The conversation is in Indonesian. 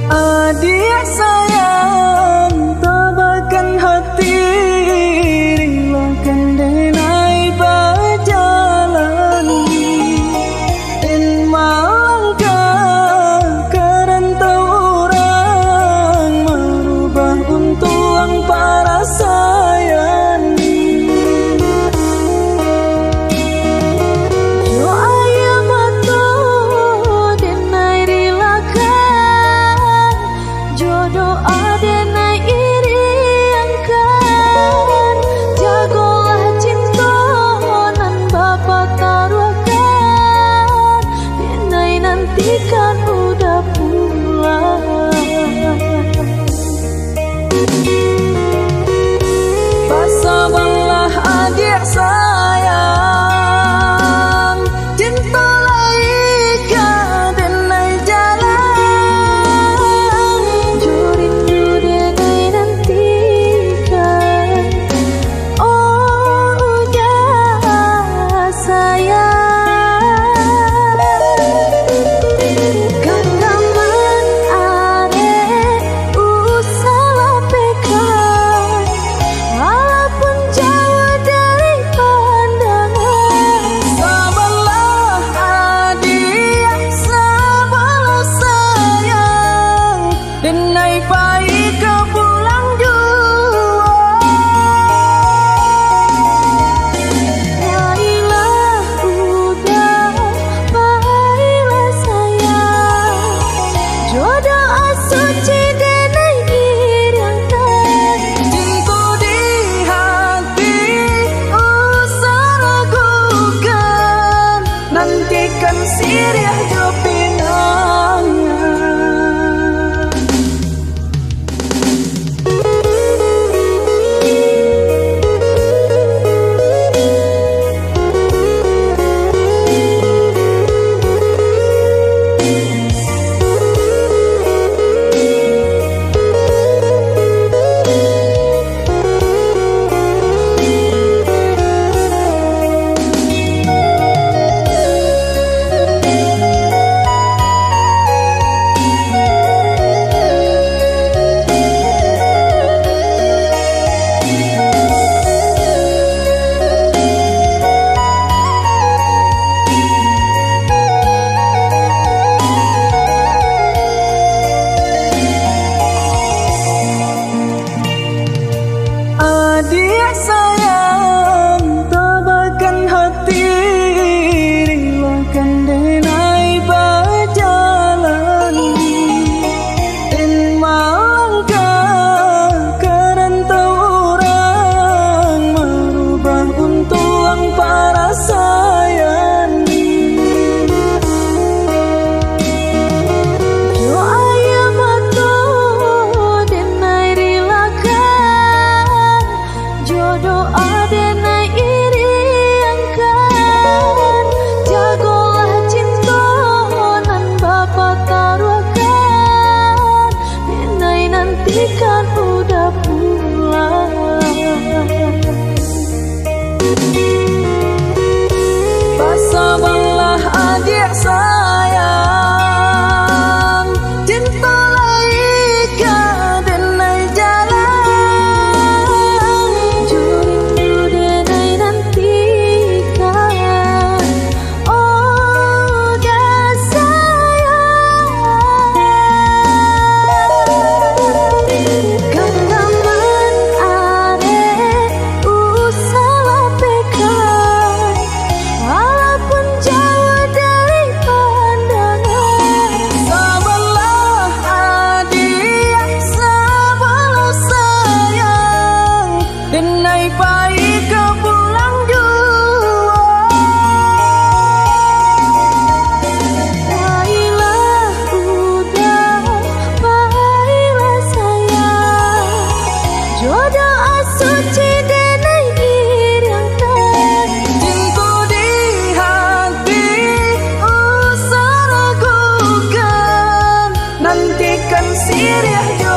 Adik sayang, tabahkan hati, relakan denai berjalan dan melangkah ke rantau orang, merubah untuang para sayang. Jo ayah mato denai relakan, jodoh adenai iriangkan, jagolah cinta nan bapa taruhkan, denai nantikan udah pulang. Bersabarlah adik sayang, cinta laika denai jalan, rindu denai nantikan. Oh udah sayang, genggaman are usaha pekan, walaupun jauh dari pandangan. Sabarlah adik, sabarlah sayang, denai baik ke pulang jua. Baiklah udah, baiklah sayang, jodoh asuci denai iriangkan, cinta di hati usah ragukan, nantikan sirih jo pinangan. Adik sayang, tabahkan hati, relakan denai berjalan dan melangkah ke rantau orang, merubah untuang para sayang. Jo ayah mato denai relakan, jodoh adenai iriangkan, jagolah cinta nan bapa taruhkan, denai nantikan udah pulang. Bersabarlah adik sayang, cinta laika denai jalan, rindu sirih